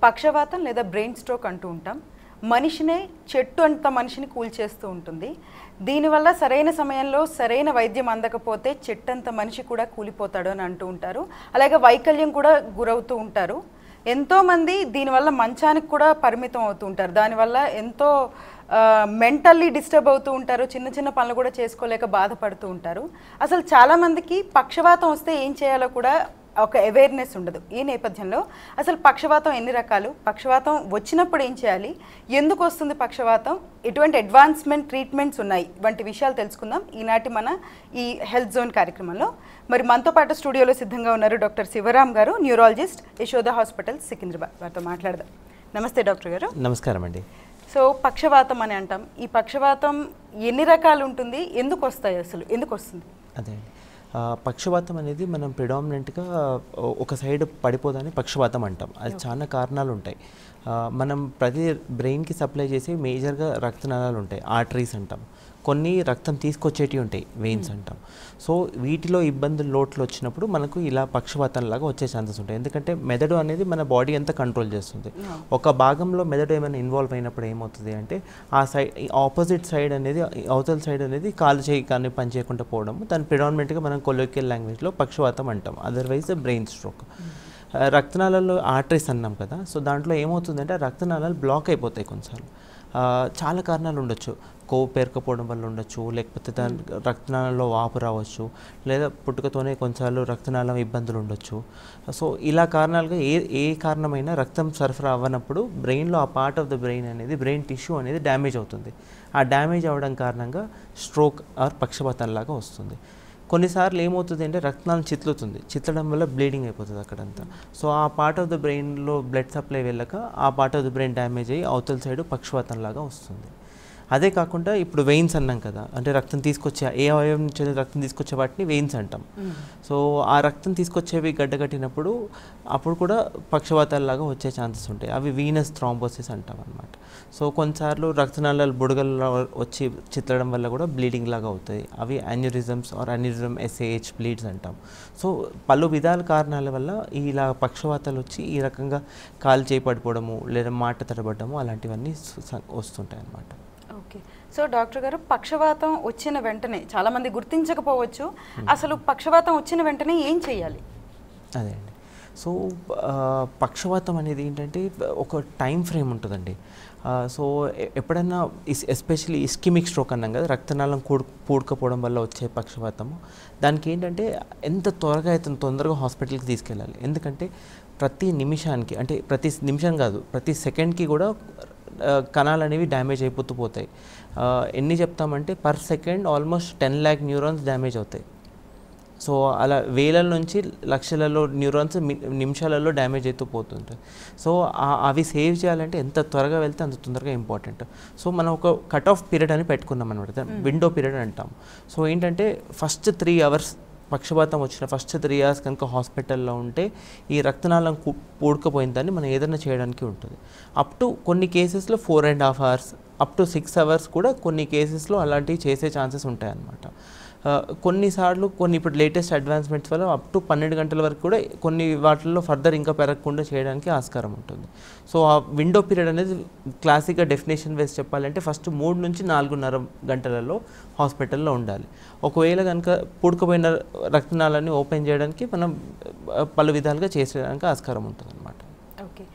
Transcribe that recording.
పక్షవాతం లేదా brain stroke అంటూ ఉంటాం. మనిషినే చెట్టు అంత మనిషిని కూల్చేస్తూ ఉంటుంది. దీనివల్ల సరైన సమయంలో సరైన వైద్యం అందకపోతే చెట్టంత మనిషి కూడా కూలిపోతాడు అని అంటూ ఉంటారు. అలాగే వైకల్యం కూడా గురవుతూ ఉంటారు. ఎంతోమంది దీనివల్ల మంచానికి కూడా పరిమితం అవుతూ ఉంటారు. దానివల్ల ఎంతో మెంటల్లీ డిస్టర్బ్ అవుతూ ఉంటారు. చిన్న చిన్న పనులు కూడా చేసుకోలేక బాధపడుతూ ఉంటారు. అసలు చాలామందికి పక్షవాతం వస్తే ఏం చేయాలో కూడా ఒక అవేర్నెస్ ఉండదు. ఈ నేపథ్యంలో అసలు పక్షవాతం ఎన్ని రకాలు, పక్షవాతం వచ్చినప్పుడు ఏం చేయాలి, ఎందుకు వస్తుంది పక్షవాతం, ఎటువంటి అడ్వాన్స్మెంట్ ట్రీట్మెంట్స్ ఉన్నాయి, వంటి విషయాలు తెలుసుకుందాం ఈనాటి మన ఈ హెల్త్ జోన్ కార్యక్రమంలో. మరి మనతో పాటు స్టూడియోలో సిద్ధంగా ఉన్నారు డాక్టర్ శివరామ్ గారు, న్యూరాలజిస్ట్, యశోద హాస్పిటల్ సికింద్రాబాద్. వారితో మాట్లాడదాం. నమస్తే డాక్టర్ గారు. నమస్కారం అండి. సో పక్షవాతం అని అంటాం. ఈ పక్షవాతం ఎన్ని రకాలు ఉంటుంది, ఎందుకు వస్తాయి, అసలు ఎందుకు వస్తుంది? అదే అండి, పక్షవాతం అనేది మనం ప్రిడామినెంట్గా ఒక సైడ్ పడిపోదని పక్షవాతం అంటాం. అది చాలా కారణాలు ఉంటాయి. మనం ప్రతి బ్రెయిన్కి సప్లై చేసే మేజర్గా రక్తనాళాలు ఉంటాయి, ఆర్టరీస్ అంటాం. కొన్ని రక్తం తీసుకొచ్చేటివి ఉంటాయి, వెయిన్స్ అంటాం. సో వీటిలో ఇబ్బందులు, లోట్లు వచ్చినప్పుడు మనకు ఇలా పక్షవాతంలాగా వచ్చే ఛాన్సెస్ ఉంటాయి. ఎందుకంటే మెదడు అనేది మన బాడీ అంతా కంట్రోల్ చేస్తుంది. ఒక భాగంలో మెదడు ఏమైనా ఇన్వాల్వ్ అయినప్పుడు ఏమవుతుంది అంటే ఆ సైడ్, ఆపోజిట్ సైడ్ అనేది, అవతల సైడ్ అనేది కాలు చేయి కానీ పని చేయకుండా పోవడం, దాన్ని ప్రిడామినెంట్గా మనం కొలోకియల్ లాంగ్వేజ్లో పక్షవాతం అంటాం. Otherwise brain stroke. రక్తనాళాల్లో ఆర్టరీస్ అన్నాం కదా, సో దాంట్లో ఏమవుతుందంటే రక్తనాళాలు బ్లాక్ అయిపోతాయి కొన్నిసార్లు. చాలా కారణాలు ఉండొచ్చు. కొవ్వు పేరుకపోవడం వల్ల ఉండొచ్చు, లేకపోతే దాని రక్తనాళాల్లో వాపు రావచ్చు, లేదా పుట్టుకతోనే కొన్నిసార్లు రక్తనాళం ఇబ్బందులు ఉండొచ్చు. సో ఇలా కారణాలుగా ఏ కారణమైనా రక్తం సరఫరా అవ్వనప్పుడు బ్రెయిన్లో ఆ పార్ట్ ఆఫ్ ద బ్రెయిన్ అనేది, బ్రెయిన్ టిష్యూ అనేది డ్యామేజ్ అవుతుంది. ఆ డ్యామేజ్ అవ్వడం కారణంగా స్ట్రోక్ ఆర్ పక్షపాతంలాగా వస్తుంది. కొన్నిసార్లు ఏమవుతుంది అంటే రక్తనాళం చిట్లడం వల్ల బ్లీడింగ్ అయిపోతుంది అక్కడంతా. సో ఆ పార్ట్ ఆఫ్ ద బ్రెయిన్లో బ్లడ్ సప్లై వెళ్ళక ఆ part of the brain damage అయ్యి అవతల సైడ్ పక్షవాతంలాగా వస్తుంది. అదే కాకుండా ఇప్పుడు వెయిన్స్ అన్నాం కదా, అంటే రక్తం తీసుకొచ్చే, ఏ అవయవం నుంచి రక్తం తీసుకొచ్చే వాటిని వెయిన్స్ అంటాం. సో ఆ రక్తం తీసుకొచ్చేవి గడ్డగట్టినప్పుడు అప్పుడు కూడా పక్షవాతాలలాగా వచ్చే ఛాన్సెస్ ఉంటాయి. అవి వీనస్ థ్రాంబోసిస్ అంటాం అనమాట. సో కొన్నిసార్లు రక్తనాళాలు బుడగల్లో వచ్చి చిత్తడం వల్ల కూడా బ్లీడింగ్ లాగా అవుతాయి. అవి యాన్యూరిజమ్స్ ఆర్ యాన్యూరిజం SAH బ్లీడ్స్ అంటాం. సో పలు విధాల కారణాల వల్ల ఇలా పక్షవాతాలు వచ్చి ఈ రకంగా కాలు చేయి పడిపోవడము, లేదా మాట తడబడము, అలాంటివన్నీ వస్తుంటాయి అన్నమాట. ఓకే. సో డాక్టర్ గారు, పక్షవాతం వచ్చిన వెంటనే చాలామంది గుర్తించకపోవచ్చు, అసలు పక్షవాతం వచ్చిన వెంటనే ఏం చేయాలి? అదే అండి, సో పక్షవాతం అనేది ఏంటంటే ఒక టైం ఫ్రేమ్ ఉంటుందండి. సో ఎప్పుడైనా ఎస్పెషల్లీ ఇస్కిమిక్ స్ట్రోక్ అన్నాం కదా, రక్తనాళం పూడకపోవడం వల్ల వచ్చే పక్షవాతము, దానికి ఏంటంటే ఎంత త్వరగా అయితే తొందరగా హాస్పిటల్కి తీసుకెళ్ళాలి. ఎందుకంటే ప్రతి నిమిషానికి, అంటే ప్రతి నిమిషం కాదు, ప్రతి సెకండ్కి కూడా కణాలు అనేవి డ్యామేజ్ అయిపోతూ పోతాయి. ఎన్ని చెప్తామంటే per second almost 10 lakh neurons damage అవుతాయి. సో అలా వేల నుంచి లక్షలలో న్యూరాన్స్ నిమిషాలలో డ్యామేజ్ అవుతూ పోతుంటాయి. సో అవి సేవ్ చేయాలంటే ఎంత త్వరగా వెళ్తే అంత తొందరగా ఇంపార్టెంట్. సో మనం ఒక కట్ ఆఫ్ పీరియడ్ అని పెట్టుకున్నాం అనమాట, విండో పీరియడ్ అంటాం. సో ఏంటంటే ఫస్ట్ 3 hours పక్షపాతం వచ్చిన ఫస్ట్ 3 hours కనుక హాస్పిటల్లో ఉంటే ఈ రక్తనాళం పూడకపోయిందని మనం ఏదైనా చేయడానికి ఉంటుంది. అప్ టు కొన్ని కేసెస్లో 4.5 hours, అప్ టు 6 hours కూడా కొన్ని కేసెస్లో అలాంటివి చేసే ఛాన్సెస్ ఉంటాయన్నమాట. కొన్నిసార్లు ఇప్పుడు లేటెస్ట్ అడ్వాన్స్మెంట్స్ వల్ల అప్ టు 12 గంటల వరకు కూడా కొన్ని వాటిల్లో ఫర్దర్ ఇంకా పెరగకుండా చేయడానికి ఆస్కారం ఉంటుంది. సో ఆ విండో పీరియడ్ అనేది క్లాసిక్గా డెఫినేషన్ వేసి చెప్పాలంటే ఫస్ట్ 3 నుంచి 4.5 గంటలలో హాస్పిటల్లో ఉండాలి. ఒకవేళ కనుక పూడకపోయిన రక్తనాళాన్ని ఓపెన్ చేయడానికి మనం పలు విధాలుగా చేసేయడానికి ఆస్కారం ఉంటుంది అన్నమాట. ఓకే.